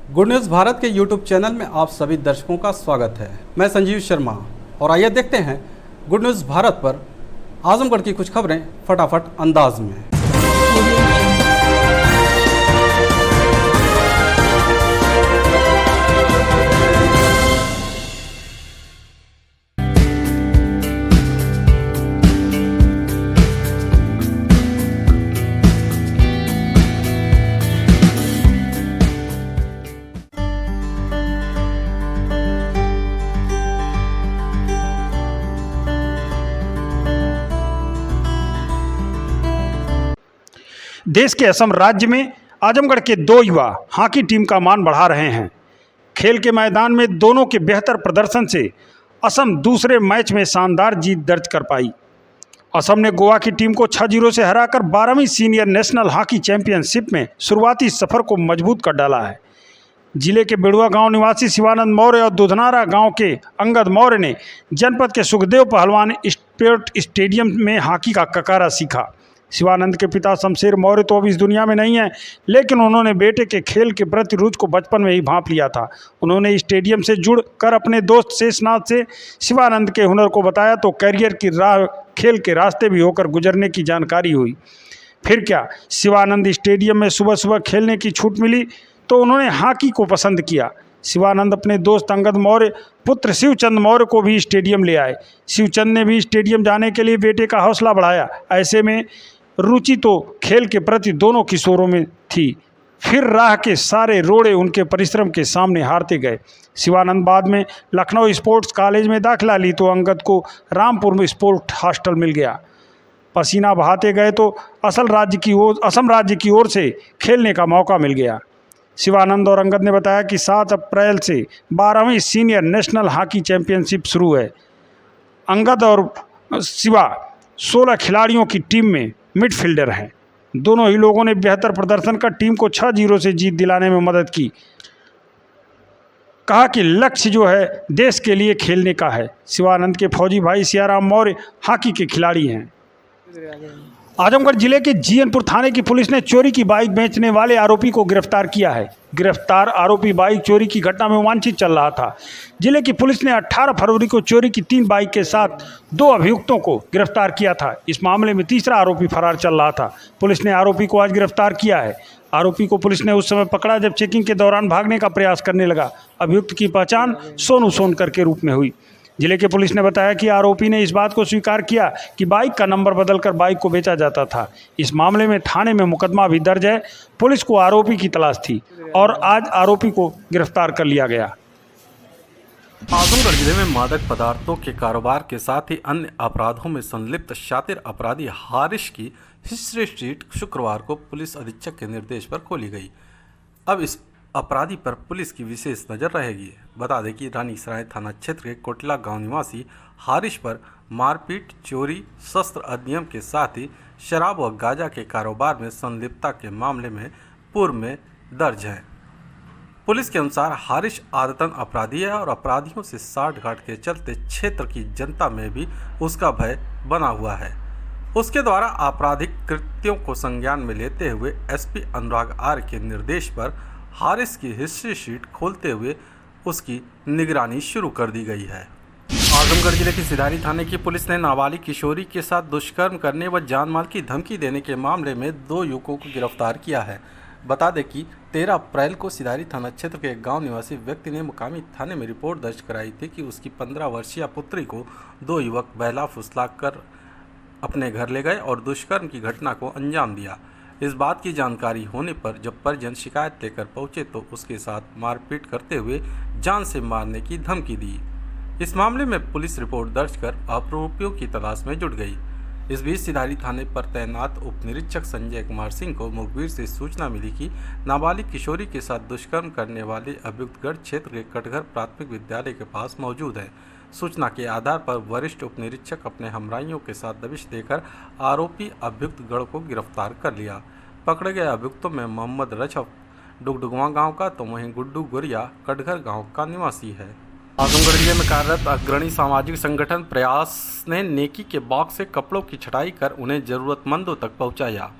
Good news Bharat के YouTube channel में आप सभी दर्शकों का स्वागत है। मैं संजीव शर्मा और आइए देखते हैं गुड न्यूज़ भारत पर आजमगढ़ की कुछ खबरें फटाफट अंदाज में। देश के असम राज्य में आजमगढ़ के दो युवा हॉकी टीम का मान बढ़ा रहे हैं। खेल के मैदान में दोनों के बेहतर प्रदर्शन से असम दूसरे मैच में शानदार जीत दर्ज कर पाई। असम ने गोवा की टीम को 6-0 से हराकर 12वीं सीनियर नेशनल हॉकी चैंपियनशिप में शुरुआती सफर को मजबूत कर डाला है। जिले के बिड़ुआ गांव निवासी शिवानंद मौर्य और दुधनारा गांव के अंगद मौर्य ने जनपद के सुखदेव पहलवान स्पोर्ट स्टेडियम में हॉकी का ककारा सीखा। शिवानंद के पिता शमशेर मौर्य तो अब इस दुनिया में नहीं है, लेकिन उन्होंने बेटे के खेल के प्रति रुचि को बचपन में ही भांप लिया था। उन्होंने स्टेडियम से जुड़कर अपने दोस्त शेषनाथ से शिवानंद के हुनर को बताया तो करियर की राह खेल के रास्ते भी होकर गुजरने की जानकारी हुई। फिर क्या, शिवानंद स्टेडियम में सुबह सुबह खेलने की छूट मिली तो उन्होंने हॉकी को पसंद किया। शिवानंद अपने दोस्त अंगद मौर्य पुत्र शिवचंद मौर्य को भी स्टेडियम ले आए। शिवचंद ने भी स्टेडियम जाने के लिए बेटे का हौसला बढ़ाया। ऐसे में रुचि तो खेल के प्रति दोनों किशोरों में थी। फिर राह के सारे रोड़े उनके परिश्रम के सामने हारते गए। शिवानंद बाद में लखनऊ स्पोर्ट्स कॉलेज में दाखिला ली तो अंगद को रामपुर में स्पोर्ट हॉस्टल मिल गया। पसीना बहाते गए तो असम राज्य की ओर से खेलने का मौका मिल गया। शिवानंद और अंगद ने बताया कि 7 अप्रैल से 12वीं सीनियर नेशनल हॉकी चैंपियनशिप शुरू है। अंगद और शिवा 16 खिलाड़ियों की टीम में मिडफील्डर हैं। दोनों ही लोगों ने बेहतर प्रदर्शन कर टीम को 6-0 से जीत दिलाने में मदद की। कहा कि लक्ष्य जो है देश के लिए खेलने का है। शिवानंद के फौजी भाई सियाराम मौर्य हॉकी के खिलाड़ी हैं। आजमगढ़ जिले के जीयनपुर थाने की पुलिस ने चोरी की बाइक बेचने वाले आरोपी को गिरफ्तार किया है। गिरफ्तार आरोपी बाइक चोरी की घटना में वांछित चल रहा था। जिले की पुलिस ने 18 फरवरी को चोरी की 3 बाइक के साथ 2 अभियुक्तों को गिरफ्तार किया था। इस मामले में तीसरा आरोपी फरार चल रहा था। पुलिस ने आरोपी को आज गिरफ्तार किया है। आरोपी को पुलिस ने उस समय पकड़ा जब चेकिंग के दौरान भागने का प्रयास करने लगा। अभियुक्त की पहचान सोनू सोनकर के रूप में हुई। जिले के पुलिस ने बताया कि आरोपी ने इस बात को स्वीकार किया कि बाइक का नंबर बदलकर बाइक को बेचा जाता था। इस मामले में थाने में मुकदमा भी दर्ज है। पुलिस को आरोपी की तलाश थी और आज आरोपी को गिरफ्तार कर लिया गया। आजमगढ़ जिले में मादक पदार्थों के कारोबार के साथ ही अन्य अपराधों में संलिप्त शातिर अपराधी हारिश की हिस्ट्री शीट शुक्रवार को पुलिस अधीक्षक के निर्देश पर खोली गई। अब इस अपराधी पर पुलिस की विशेष नज़र रहेगी। बता दें कि रानीसराय थाना क्षेत्र के कोटला गांव निवासी हारिश पर मारपीट, चोरी, शस्त्र अधिनियम के साथ ही शराब व गांजा के कारोबार में संलिप्तता के मामले में पूर्व में दर्ज है। पुलिस के अनुसार हारिश आदतन अपराधी है और अपराधियों से साठगांठ के चलते क्षेत्र की जनता में भी उसका भय बना हुआ है। उसके द्वारा आपराधिक कृत्यों को संज्ञान में लेते हुए एसपी अनुराग आर्य के निर्देश पर हारिस की हिस्ट्री शीट खोलते हुए उसकी निगरानी शुरू कर दी गई है। आजमगढ़ जिले की सिधारी थाने की पुलिस ने नाबालिग किशोरी के साथ दुष्कर्म करने व जानमाल की धमकी देने के मामले में 2 युवकों को गिरफ्तार किया है। बता दें कि 13 अप्रैल को सिधारी थाना क्षेत्र के एक गांव निवासी व्यक्ति ने मुकामी थाने में रिपोर्ट दर्ज कराई थी कि उसकी 15 वर्षीय पुत्री को 2 युवक बहला फुसला कर अपने घर ले गए और दुष्कर्म की घटना को अंजाम दिया। इस बात की जानकारी होने पर जब परिजन शिकायत लेकर पहुंचे तो उसके साथ मारपीट करते हुए जान से मारने की धमकी दी। इस मामले में पुलिस रिपोर्ट दर्ज कर आरोपियों की तलाश में जुट गई। इस बीच सिधारी थाने पर तैनात उप निरीक्षक संजय कुमार सिंह को मुखबिर से सूचना मिली कि नाबालिग किशोरी के साथ दुष्कर्म करने वाले अभियुक्त गढ़ क्षेत्र के कटघर प्राथमिक विद्यालय के पास मौजूद है। सूचना के आधार पर वरिष्ठ उप निरीक्षक अपने हमराइयों के साथ दबिश देकर आरोपी अभियुक्त गढ़ को गिरफ्तार कर लिया। पकड़े गए अभियुक्तों में मोहम्मद रजफ डुगडुगवा गांव का तो वहीं गुड्डू गुरिया कटघर गांव का निवासी है। आजमगढ़ जिले में कार्यरत अग्रणी सामाजिक संगठन प्रयास ने नेकी के बॉक्स से कपड़ों की छटाई कर उन्हें जरूरतमंदों तक पहुंचाया।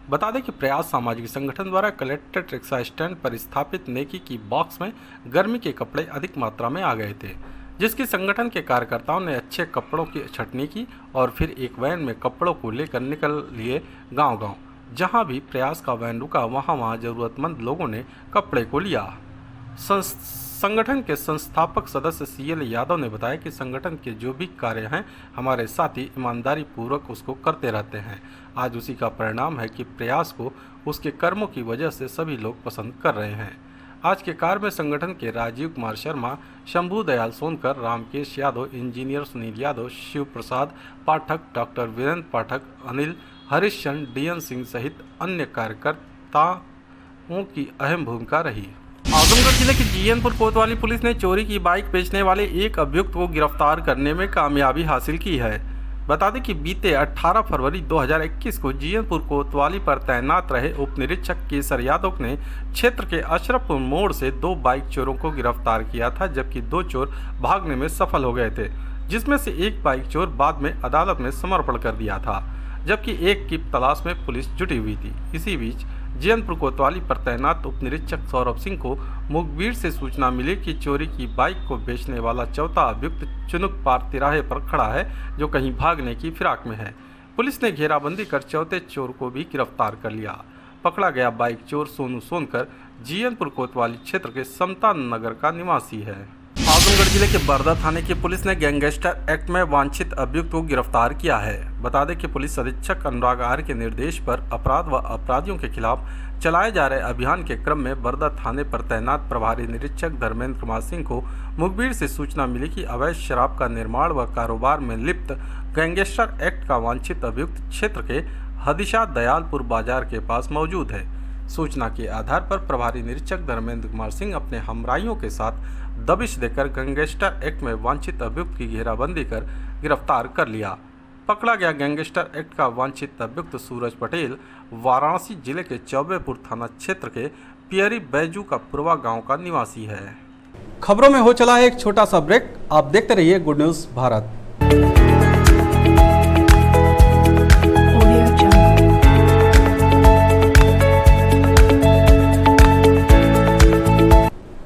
बता दें कि प्रयास सामाजिक संगठन द्वारा कलेक्ट्रेट रिक्शा स्टैंड पर स्थापित नेकी की बॉक्स में गर्मी के कपड़े अधिक मात्रा में आ गए थे, जिसकी संगठन के कार्यकर्ताओं ने अच्छे कपड़ों की छंटनी की और फिर एक वैन में कपड़ों को लेकर निकल लिए गांव-गांव। जहां भी प्रयास का वैन रुका वहां जरूरतमंद लोगों ने कपड़े को लिया। संगठन के संस्थापक सदस्य सीएल यादव ने बताया कि संगठन के जो भी कार्य हैं हमारे साथी ईमानदारी पूर्वक उसको करते रहते हैं। आज उसी का परिणाम है कि प्रयास को उसके कर्मों की वजह से सभी लोग पसंद कर रहे हैं। आज के कार्य में संगठन के राजीव कुमार शर्मा, शंभू दयाल सोनकर, रामकेश यादव, इंजीनियर सुनील यादव, शिव प्रसाद पाठक, डॉक्टर वीरेंद्र पाठक, अनिल हरिश्चंद्र, डीएन सिंह सहित अन्य कार्यकर्ताओं की अहम भूमिका रही। आजमगढ़ जिले की जीएनपुर कोतवाली पुलिस ने चोरी की बाइक बेचने वाले एक अभियुक्त को गिरफ्तार करने में कामयाबी हासिल की है। बता दें कि बीते 18 फरवरी 2021 को जीएनपुर कोतवाली पर तैनात रहे उप निरीक्षक केसर यादव ने क्षेत्र के अशरफपुर मोड़ से 2 बाइक चोरों को गिरफ्तार किया था, जबकि 2 चोर भागने में सफल हो गए थे, जिसमें से एक बाइक चोर बाद में अदालत में समर्पण कर दिया था, जबकि एक की तलाश में पुलिस जुटी हुई थी। इसी बीच जीएनपुर कोतवाली पर तैनात उप निरीक्षक सौरभ सिंह को मुखबिर से सूचना मिली कि चोरी की बाइक को बेचने वाला चौथा अभियुक्त चुनुक पार तिराहे पर खड़ा है, जो कहीं भागने की फिराक में है। पुलिस ने घेराबंदी कर चौथे चोर को भी गिरफ्तार कर लिया। पकड़ा गया बाइक चोर सोनू सोनकर जीएनपुर कोतवाली क्षेत्र के समता नगर का निवासी है। आजमगढ़ जिले के बरदा थाने की पुलिस ने गैंगस्टर एक्ट में वांछित अभियुक्त को गिरफ्तार किया है। बता दें कि पुलिस अधीक्षक अनुराग आर्य के निर्देश पर अपराध व अपराधियों के खिलाफ चलाए जा रहे अभियान के क्रम में बरदा थाने पर तैनात प्रभारी निरीक्षक धर्मेंद्र कुमार सिंह को मुखबिर से सूचना मिली कि अवैध शराब का निर्माण व कारोबार में लिप्त गैंगस्टर एक्ट का वांछित अभियुक्त क्षेत्र के हदिशा दयालपुर बाजार के पास मौजूद है। सूचना के आधार पर प्रभारी निरीक्षक धर्मेंद्र कुमार सिंह अपने हमराइयों के साथ दबिश देकर गैंगस्टर एक्ट में वांछित अभियुक्त की घेराबंदी कर गिरफ्तार कर लिया। पकड़ा गया गैंगस्टर एक्ट का वांछित अभियुक्त सूरज पटेल वाराणसी जिले के चौबेपुर थाना क्षेत्र के पियरी बैजू का पुरवा गांव का निवासी है। खबरों में हो चला है एक छोटा सा ब्रेक, आप देखते रहिए गुड न्यूज भारत।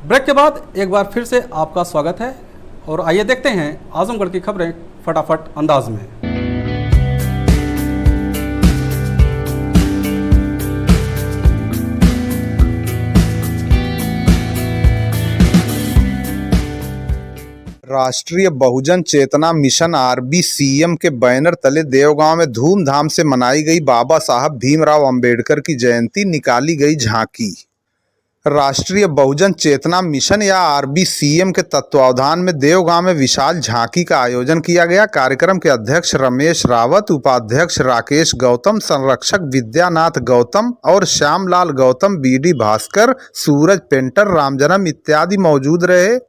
ब्रेक के बाद एक बार फिर से आपका स्वागत है और आइए देखते हैं आजमगढ़ की खबरें फटाफट अंदाज में। राष्ट्रीय बहुजन चेतना मिशन आरबीसीएम के बैनर तले देवगांव में धूमधाम से मनाई गई बाबा साहब भीमराव अंबेडकर की जयंती, निकाली गई झांकी। राष्ट्रीय बहुजन चेतना मिशन या आरबीसीएम के तत्वावधान में देवगांव में विशाल झांकी का आयोजन किया गया। कार्यक्रम के अध्यक्ष रमेश रावत, उपाध्यक्ष राकेश गौतम, संरक्षक विद्यानाथ गौतम और श्यामलाल गौतम, बीडी भास्कर, सूरज पेंटर, रामजन्म इत्यादि मौजूद रहे।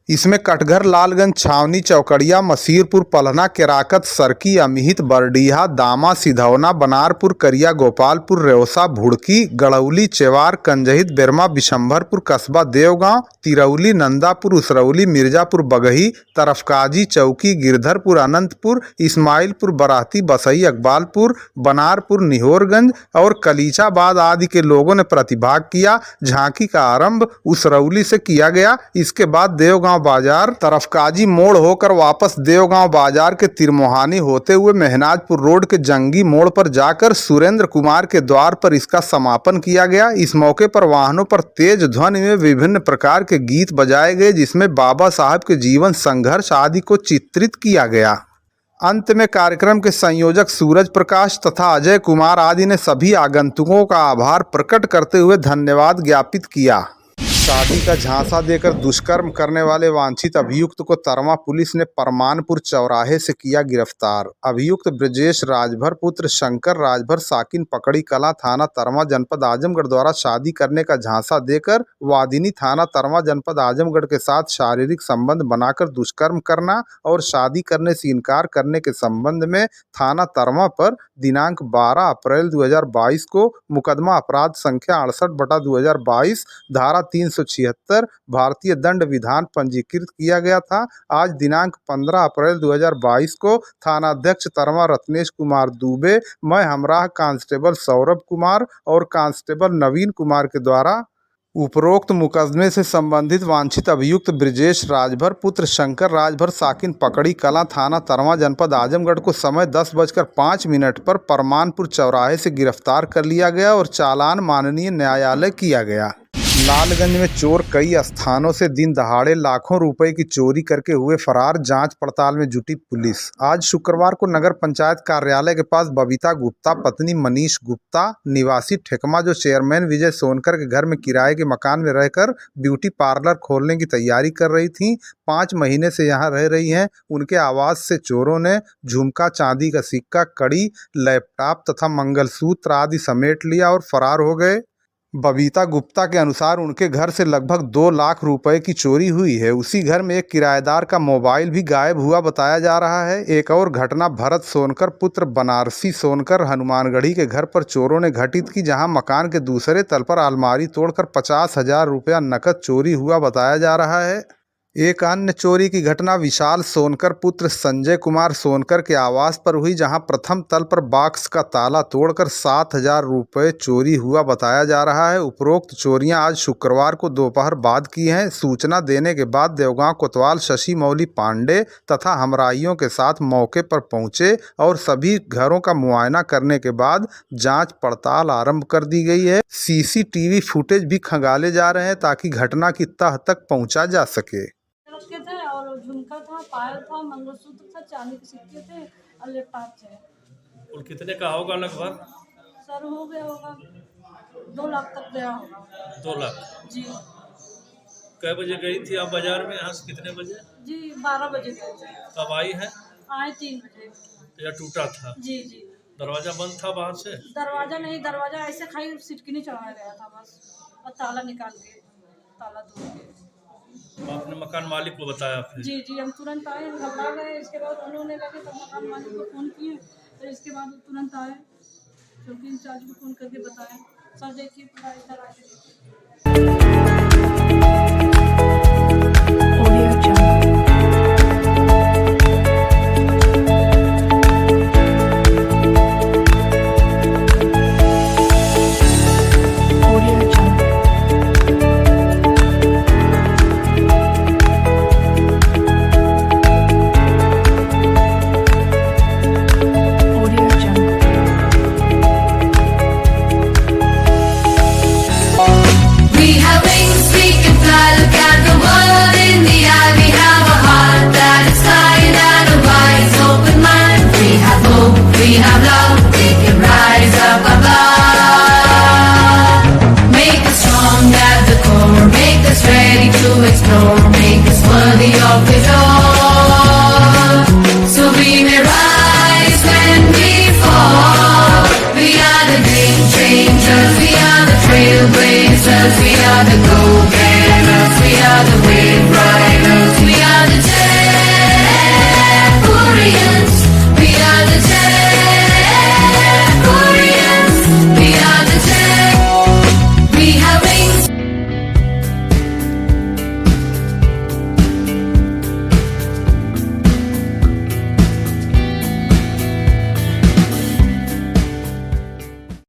इसमें कटघर, लालगंज, छावनी, चौकड़िया, मसीरपुर, पलहना, केराकत, सरकी, अमिहित, बरडीहा, दामा, सिधौना, बनारपुर, करिया, गोपालपुर, रेवसा, भुड़की, गड़ौली, चेवार, कंजहित, बेरमा, बिशंभरपुर, कस्बा देवगांव, तिरौली, नंदापुर, उसरौली, मिर्जापुर, बगही, तरफकाजी, चौकी, गिरधरपुर, अनंतपुर, इस्माइलपुर, बराती, बसई, अकबालपुर, बनारपुर, निहोरगंज और कलीचाबाद आदि के लोगों ने प्रतिभाग किया। झांकी का आरंभ उसरौली से किया गया। इसके बाद देवगांव बाजार, तरफकाजी मोड़ होकर वापस देवगांव बाजार के तिरमोहानी होते हुए मेहनाजपुर रोड के जंगी मोड़ पर जाकर सुरेंद्र कुमार के द्वार पर इसका समापन किया गया। इस मौके पर वाहनों पर तेज ध्वनि में विभिन्न प्रकार के गीत बजाए गए, जिसमें बाबा साहब के जीवन संघर्ष आदि को चित्रित किया गया। अंत में कार्यक्रम के संयोजक सूरज प्रकाश तथा अजय कुमार आदि ने सभी आगंतुकों का आभार प्रकट करते हुए धन्यवाद ज्ञापित किया। शादी का झांसा देकर दुष्कर्म करने वाले वांछित अभियुक्त को तरमा पुलिस ने परमानपुर चौराहे से किया गिरफ्तार। अभियुक्त ब्रजेश राजभर पुत्र शंकर राजभर साकिन पकड़ी कला थाना तरमा जनपद आजमगढ़ द्वारा शादी करने का झांसा देकर वादिनी थाना तरमा जनपद आजमगढ़ के साथ शारीरिक संबंध बनाकर दुष्कर्म करना और शादी करने से इनकार करने के संबंध में थाना तरमा पर दिनांक 12 अप्रैल 2022 को मुकदमा अपराध संख्या 68/2022 धारा 376 भारतीय दंड विधान पंजीकृत किया गया था। आज दिनांक 15 अप्रैल 2022 को थानाध्यक्ष तरमा रत्नेश कुमार दुबे, मैं हमराह कांस्टेबल सौरभ कुमार और कांस्टेबल नवीन कुमार के द्वारा उपरोक्त मुकदमे से संबंधित वांछित अभियुक्त ब्रिजेश राजभर पुत्र शंकर राजभर साकिन पकड़ी कलां थाना तरमा जनपद आजमगढ़ को समय 10:05 पर परमानपुर चौराहे से गिरफ्तार कर लिया गया और चालान माननीय न्यायालय किया गया। लालगंज में चोर कई स्थानों से दिन दहाड़े लाखों रुपए की चोरी करके हुए फरार, जांच पड़ताल में जुटी पुलिस। आज शुक्रवार को नगर पंचायत कार्यालय के पास बबीता गुप्ता पत्नी मनीष गुप्ता निवासी ठेकमा, जो चेयरमैन विजय सोनकर के घर में किराए के मकान में रहकर ब्यूटी पार्लर खोलने की तैयारी कर रही थीं, 5 महीने से यहां रह रही हैं, उनके आवास से चोरों ने झुमका, चांदी का सिक्का, कड़ी, लैपटॉप तथा मंगलसूत्र आदि समेट लिया और फरार हो गए। बबीता गुप्ता के अनुसार उनके घर से लगभग 2 लाख रुपए की चोरी हुई है। उसी घर में एक किराएदार का मोबाइल भी गायब हुआ बताया जा रहा है। एक और घटना भरत सोनकर पुत्र बनारसी सोनकर हनुमानगढ़ी के घर पर चोरों ने घटित की, जहां मकान के दूसरे तल पर अलमारी तोड़कर 50,000 रुपया नकद चोरी हुआ बताया जा रहा है। एक अन्य चोरी की घटना विशाल सोनकर पुत्र संजय कुमार सोनकर के आवास पर हुई, जहां प्रथम तल पर बॉक्स का ताला तोड़कर 7,000 रुपये चोरी हुआ बताया जा रहा है। उपरोक्त चोरियां आज शुक्रवार को दोपहर बाद की हैं। सूचना देने के बाद देवगांव कोतवाल शशि मौली पांडे तथा हमराइयों के साथ मौके पर पहुंचे और सभी घरों का मुआयना करने के बाद जांच पड़ताल आरंभ कर दी गई है। सीसीटीवी फुटेज भी खंगाले जा रहे हैं ताकि घटना की तह तक पहुंचा जा सके। रखे थे और झुमका था, पायल था, मंगलसूत्र था, चांदी के सिक्के थे और लैपटॉप थे। कुल कितने का होगा लगभग? सर हो गया होगा 2 लाख तक गया होगा। 2 लाख जी। कै बजे गई थी आप बाजार में? यहाँ से कितने बजे? जी 12 बजे गए थे। कब आई है? आए 3 बजे। तो यह टूटा था? जी जी। दरवाजा बंद था बाहर से? दरवाजा नहीं, दरवाजा ऐसे खाली सिटकिनी चढ़ाया गया था बस, और ताला निकाल के, ताला तोड़ के। तो आपने मकान मालिक को बताया फिर? जी जी, हम तुरंत आए, हम घबरा गए। इसके बाद उन्होंने लगे तब मकान मालिक को फ़ोन किए, तो इसके बाद वो तुरंत आए, चौकी इंचार्ज को फ़ोन करके बताया। सर देखिए पूरा इधर आके देखिए। We have love, we can rise up above. Make us strong at the core, make us ready to explore, make us worthy of it all. So we may rise when we fall. We are the game changers, we are the trailblazers, we are the go-getters, we are the way.